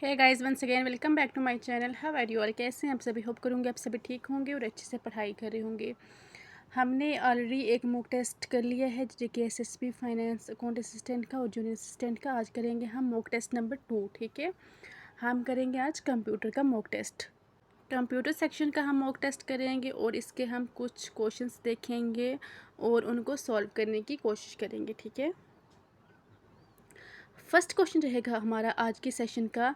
Hey guys, once again welcome back to my channel. How are you? और कैसे हैं आप सभी? होप करूँगी आप सभी ठीक होंगे और अच्छे से पढ़ाई कर रहे होंगे। हमने ऑलरेडी एक मॉक टेस्ट कर लिया है जेके एसएसबी फाइनेंस अकाउंट असिस्टेंट का और जूनियर असिस्टेंट का। आज करेंगे हम मॉक टेस्ट नंबर 2। ठीक है, हम करेंगे आज कंप्यूटर का मॉक टेस्ट। कंप्यूटर सेक्शन का हम मॉक टेस्ट करेंगे और इसके हम कुछ क्वेश्चंस देखेंगे और उनको सॉल्व करने की कोशिश करेंगे। ठीक है, फर्स्ट क्वेश्चन रहेगा हमारा आज के सेशन का,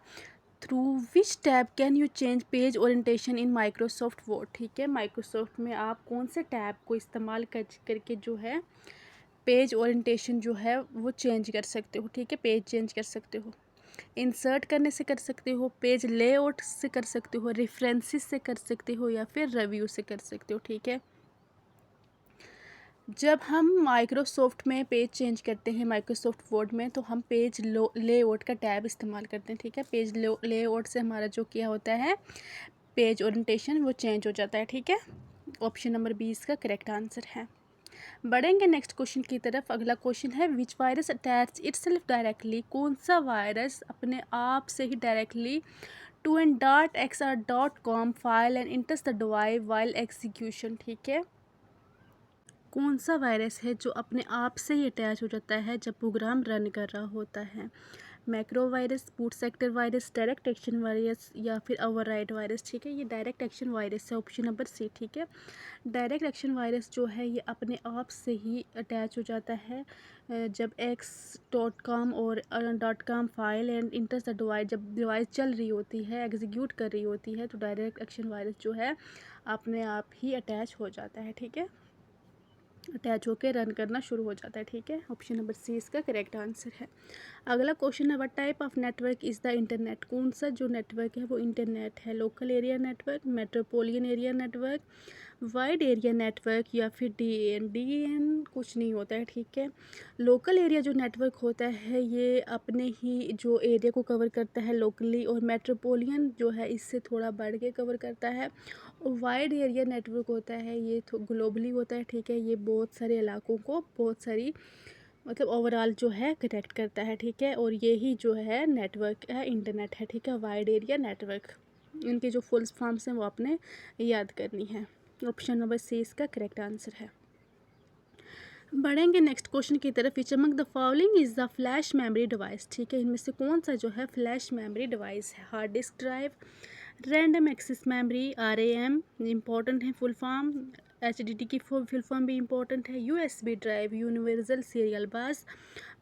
through which tab can you change page orientation in Microsoft word. ठीक है, माइक्रोसॉफ्ट में आप कौन से टैब को इस्तेमाल करके जो है पेज ओरिएंटेशन जो है वो चेंज कर सकते हो। ठीक है, पेज चेंज कर सकते हो, इंसर्ट करने से कर सकते हो, पेज लेआउट से कर सकते हो, रेफरेंसेस से कर सकते हो या फिर रिव्यू से कर सकते हो। ठीक है, जब हम माइक्रोसॉफ्ट में पेज चेंज करते हैं माइक्रोसॉफ्ट वर्ड में तो हम पेज लेआउट का टैब इस्तेमाल करते हैं। ठीक है, पेज लेआउट से हमारा जो किया होता है पेज ओरिएंटेशन वो चेंज हो जाता है। ठीक है, ऑप्शन नंबर 20 का करेक्ट आंसर है। बढ़ेंगे नेक्स्ट क्वेश्चन की तरफ। अगला क्वेश्चन है, which virus attach itself directly. कौन सा वायरस अपने आप से ही directly to an .xr.com file and enters the device while execution. ठीक है, कौन सा वायरस है जो अपने आप से ही अटैच हो जाता है जब प्रोग्राम रन कर रहा होता है। Macro virus, boot sector virus, direct action virus या फिर ओवरराइड वायरस। ठीक है, ये डायरेक्ट एक्शन वायरस है, ऑप्शन नंबर सी। ठीक है, डायरेक्ट एक्शन वायरस जो है ये अपने आप से ही अटैच हो जाता है जब x.com और .com file and enters the device, जब डिवाइस चल रही होती है, एग्जीक्यूट कर रही होती है तो डायरेक्ट एक्शन वायरस जो है अपने आप ही अटैच हो जाता है। ठीक है, अटैच होकर रन करना शुरू हो जाता है। ठीक है, ऑप्शन नंबर सी इसका करेक्ट आंसर है। अगला क्वेश्चन है, what type of network is the internet. कौन सा जो नेटवर्क है वो इंटरनेट है। Local area network, metropolitan area network, wide area network या फिर डीएन कुछ नहीं होता है। ठीक है, लोकल एरिया जो नेटवर्क होता है ये अपने ही जो एरिया को कवर करता है लोकली, और मेट्रोपोलियन जो है इससे थोड़ा बढ़ के कवर करता है, और वाइड एरिया नेटवर्क होता है ये ग्लोबली होता है। ठीक है, ये बहुत सारे इलाकों को बहुत सारी मतलब ओवरऑल जो है कनेक्ट करता है। ठीक है, और ये ही जो है नेटवर्क है इंटरनेट है। ठीक है, वाइड एरिया नेटवर्क, इनके जो फुल फॉर्म्स हैं वो आपने याद करनी है। ऑप्शन नंबर सी इसका करेक्ट आंसर है। बढ़ेंगे नेक्स्ट क्वेश्चन की तरफ। Which among the following is the flash memory device. ठीक है, इनमें से कौन सा जो है फ्लैश मेमोरी डिवाइस है। Hard disk drive, random access memory, RAM important है फुल फॉर्म, HDD की फुल फॉर्म भी इंपॉर्टेंट है, USB drive, universal serial bus,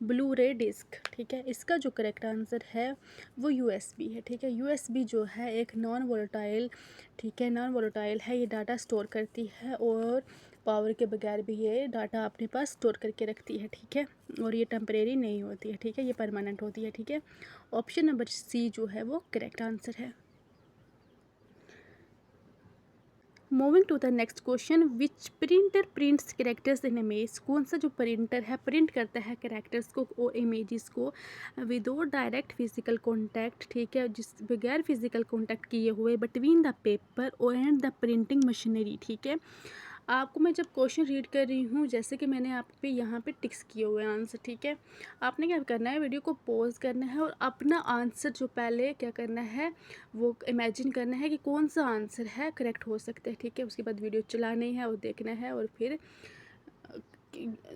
blue ray disc. ठीक है, इसका जो करेक्ट आंसर है वो USB है। ठीक है, USB जो है एक नॉन वोलेटाइल, ठीक है, नॉन वोलेटाइल है, ये डाटा स्टोर करती है और पावर के बगैर भी ये डाटा अपने पास स्टोर करके रखती है। ठीक है, और ये टेम्परेरी नहीं होती है। ठीक है, ये परमानेंट होती है। ठीक है, ऑप्शन नंबर सी जो है वो करेक्ट आंसर है। Moving to the next question, which printer prints characters in image. कौन सा जो प्रिंटर है प्रिंट करता है कैरेक्टर्स को और इमेजेस को विदाउट डायरेक्ट फिजिकल कॉन्टैक्ट। ठीक है, जिस बगैर फिजिकल कॉन्टैक्ट किए हुए, बिटवीन द पेपर और एंड द प्रिंटिंग मशीनरी। ठीक है, आपको मैं जब क्वेश्चन रीड कर रही हूँ जैसे कि मैंने आप पे यहाँ पे टिक्स किए हुए हैं आंसर। ठीक है, आपने क्या करना है, वीडियो को पॉज करना है और अपना आंसर जो पहले क्या करना है वो इमेजिन करना है कि कौन सा आंसर है करेक्ट हो सकता है। ठीक है, उसके बाद वीडियो चलानी है और देखना है, और फिर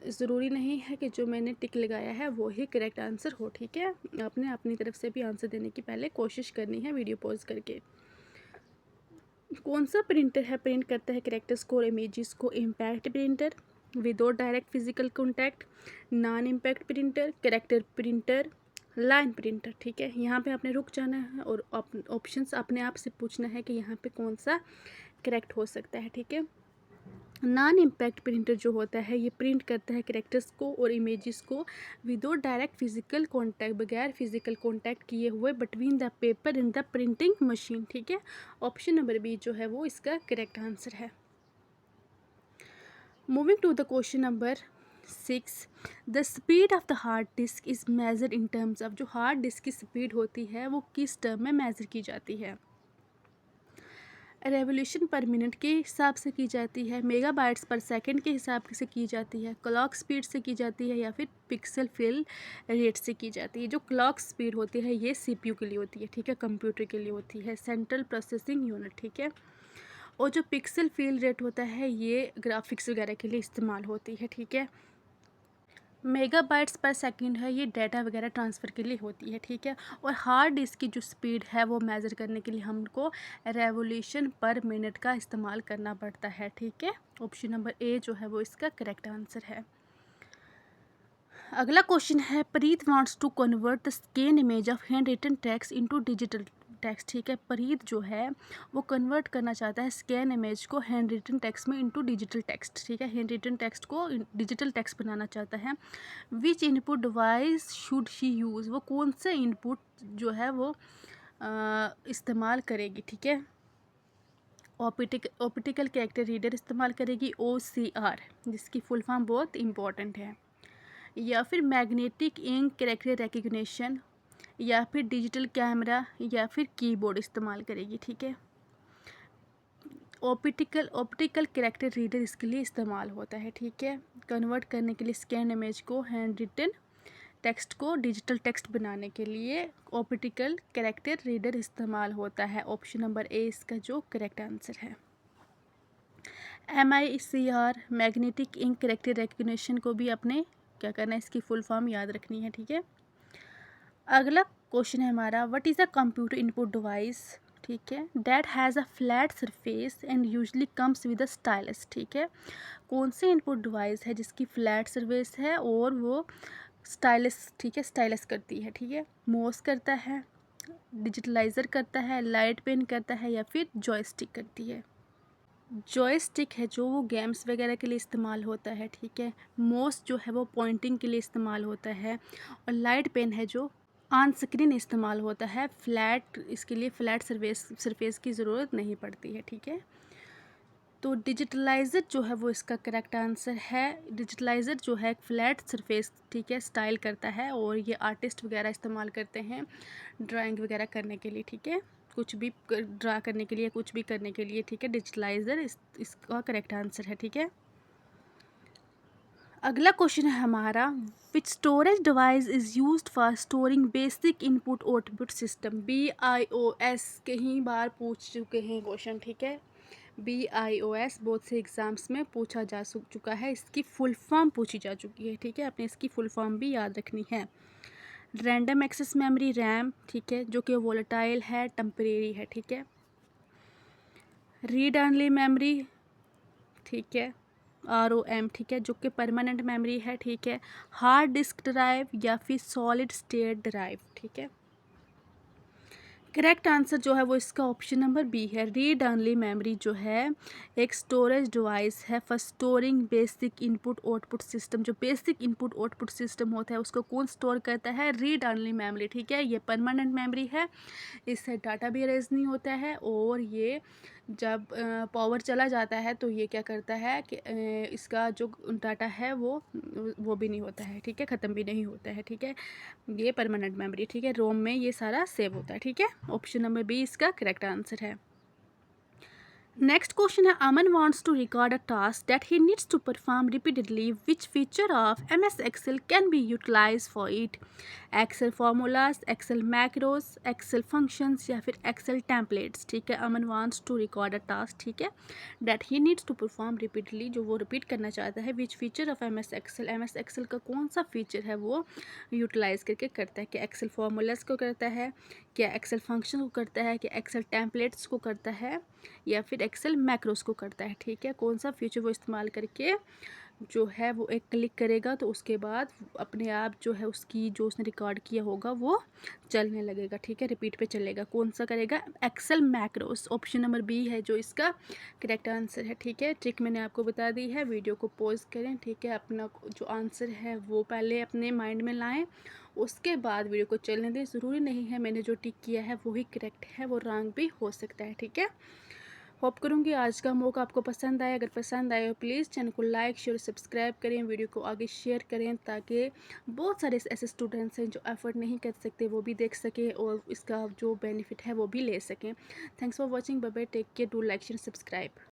ज़रूरी नहीं है कि जो मैंने टिक लगाया है वो ही करेक्ट आंसर हो। ठीक है, आपने अपनी तरफ से भी आंसर देने की पहले कोशिश करनी है वीडियो पॉज करके। कौन सा प्रिंटर है प्रिंट करता है कैरेक्टर्स को और इमेजेस को। Impact printer, without direct physical contact, non impact printer, character printer, line printer. ठीक है, यहाँ पे आपने रुक जाना है और ऑप्शंस अपने आप से पूछना है कि यहाँ पे कौन सा करेक्ट हो सकता है। ठीक है, नॉन इम्पैक्ट प्रिंटर जो होता है ये प्रिंट करता है कैरेक्टर्स को और इमेजेस को विदाउट डायरेक्ट फिजिकल कॉन्टैक्ट, बगैर फिजिकल कॉन्टैक्ट किए हुए, between the paper in the printing machine. ठीक है, ऑप्शन नंबर बी जो है वो इसका करेक्ट आंसर है। Moving to the question number 6, the speed of the hard disk is measured in terms of. जो हार्ड डिस्क की स्पीड होती है वो किस टर्म में मेज़र की जाती है। रेवोल्यूशन पर मिनट के हिसाब से की जाती है, मेगाबाइट्स पर सेकंड के हिसाब से की जाती है, क्लॉक स्पीड से की जाती है, या फिर पिक्सल फिल रेट से की जाती है। जो क्लॉक स्पीड होती है ये सीपीयू के लिए होती है, ठीक है, कंप्यूटर के लिए होती है, सेंट्रल प्रोसेसिंग यूनिट, ठीक है। और जो पिक्सल फिल रेट होता है ये ग्राफिक्स वगैरह के लिए इस्तेमाल होती है, ठीक है। मेगाबाइट्स पर सेकंड है, ये डाटा वगैरह ट्रांसफ़र के लिए होती है, ठीक है। और हार्ड डिस्क की जो स्पीड है वो मेज़र करने के लिए हमको रेवोल्यूशन पर मिनट का इस्तेमाल करना पड़ता है, ठीक है। ऑप्शन नंबर ए जो है वो इसका करेक्ट आंसर है। अगला क्वेश्चन है, Preet wants to convert the scan image of handwritten text into digital text, ठीक है। प्रीत जो है वो कन्वर्ट करना चाहता है स्कैन इमेज को हैंड रिटन टेक्स्ट में इनटू डिजिटल टेक्स्ट, ठीक है। हैंड रिटन टेक्स्ट को डिजिटल टेक्स्ट बनाना चाहता है। Which input device should she use, वो कौन से इनपुट जो है वो इस्तेमाल करेगी, ठीक है। ऑप्टिकल कैरेक्टर रीडर इस्तेमाल करेगी, OCR, जिसकी फुल फॉर्म बहुत इंपॉर्टेंट है, या फिर मैग्नेटिक इंक कैरेक्टर रिकग्निशन, या फिर डिजिटल कैमरा, या फिर कीबोर्ड इस्तेमाल करेगी, ठीक है। ऑप्टिकल कैरेक्टर रीडर इसके लिए इस्तेमाल होता है, ठीक है, कन्वर्ट करने के लिए स्कैन इमेज को हैंड रिटन टेक्स्ट को डिजिटल टेक्स्ट बनाने के लिए ऑप्टिकल कैरेक्टर रीडर इस्तेमाल होता है। ऑप्शन नंबर ए इसका जो करेक्ट आंसर है। MICR magnetic ink character recognition को भी अपने क्या करना है, इसकी फुल फॉर्म याद रखनी है, ठीक है। अगला क्वेश्चन है हमारा, what is a computer input device, ठीक है, that has a flat surface and usually comes with a stylus, ठीक है। कौन सी इनपुट डिवाइस है जिसकी फ्लैट सरफेस है और वो स्टाइलस, ठीक है, स्टाइलस करती है, ठीक है। माउस करता है, डिजिटलाइज़र करता है, लाइट पेन करता है, या फिर जॉयस्टिक करती है। जॉयस्टिक है जो वो गेम्स वगैरह के लिए इस्तेमाल होता है, ठीक है। माउस जो है वो पॉइंटिंग के लिए इस्तेमाल होता है, और लाइट पेन है जो ऑन स्क्रीन इस्तेमाल होता है। फ्लैट, इसके लिए फ्लैट सरफेस की ज़रूरत नहीं पड़ती है, ठीक है। तो डिजिटलाइज़र जो है वो इसका करेक्ट आंसर है। डिजिटलाइज़र जो है फ्लैट सरफेस, ठीक है, स्टाइल करता है, और ये आर्टिस्ट वगैरह इस्तेमाल करते हैं ड्राइंग वगैरह करने के लिए, ठीक है, कुछ भी ड्रा करने के लिए, कुछ भी करने के लिए, ठीक है। डिजिटलाइज़र इसका करेक्ट आंसर है, ठीक है। अगला क्वेश्चन है हमारा, which storage device is used for storing basic input output system, BIOS, कई बार पूछ चुके हैं क्वेश्चन, ठीक है। BIOS बहुत से एग्ज़ाम्स में पूछा जा चुका है, इसकी फुल फॉर्म पूछी जा चुकी है, ठीक है, अपने इसकी फुल फॉर्म भी याद रखनी है। रैंडम एक्सेस मेमोरी, रैम, ठीक है, जो कि वोलेटाइल है, टेम्परेरी है, ठीक है। रीड ऑनली मेमोरी, ठीक है, ROM, ठीक है, जो कि परमानेंट मेमोरी है, ठीक है। हार्ड डिस्क ड्राइव, या फिर सॉलिड स्टेट ड्राइव, ठीक है। करेक्ट आंसर जो है वो इसका ऑप्शन नंबर बी है। रीड ऑनली मेमोरी जो है एक स्टोरेज डिवाइस है for storing basic input output system. जो बेसिक इनपुट आउटपुट सिस्टम होता है उसको कौन स्टोर करता है, रीड ऑनली मेमोरी, ठीक है। ये परमानेंट मेमोरी है, इससे डाटा भी अरेज नहीं होता है, और ये जब पावर चला जाता है तो ये क्या करता है कि इसका जो डाटा है वो भी नहीं होता है, ठीक है, ख़त्म भी नहीं होता है, ठीक है। ये परमानेंट मेमोरी, ठीक है, रोम में ये सारा सेव होता है, ठीक है। ऑप्शन नंबर बी इसका करेक्ट आंसर है। नेक्स्ट क्वेश्चन है, Aman wants to record a task that he needs to perform repeatedly, which feature of MS Excel can be utilize for it, Excel formulas, Excel macros, Excel functions, या फिर Excel templates, ठीक है। Aman wants to record a task, ठीक है, that he needs to perform repeatedly, जो वो repeat करना चाहता है। Which feature of MS Excel, MS Excel का कौन सा फीचर है वो यूटिलाइज करके करता है, क्या एक्सेल फार्मूलाज को करता है, क्या एक्सेल फंक्शन को करता है, क्या एक्सेल टेम्पलेट्स को करता है, या फिर एक्सेल मैक्रोस को करता है, ठीक है। कौन सा फीचर वो इस्तेमाल करके जो है वो एक क्लिक करेगा तो उसके बाद अपने आप जो है उसकी जो उसने रिकॉर्ड किया होगा वो चलने लगेगा, ठीक है, रिपीट पे चलेगा। कौन सा करेगा, excel macros. Option number B है जो इसका करेक्ट आंसर है, ठीक है। ट्रिक मैंने आपको बता दी है, वीडियो को पॉज करें, ठीक है, अपना जो आंसर है वो पहले अपने माइंड में लाएं, उसके बाद वीडियो को चलने दें। ज़रूरी नहीं है मैंने जो टिक किया है वही करेक्ट है, वो रॉन्ग भी हो सकता है, ठीक है। होप करूँगी आज का मॉक आपको पसंद आए। अगर पसंद आए हो प्लीज़ चैनल को लाइक शेयर सब्सक्राइब करें, वीडियो को आगे शेयर करें ताकि बहुत सारे ऐसे स्टूडेंट्स हैं जो एफर्ट नहीं कर सकते वो भी देख सकें और इसका जो बेनिफिट है वो भी ले सकें। Thanks for watching, bye bye, take care, do like share subscribe.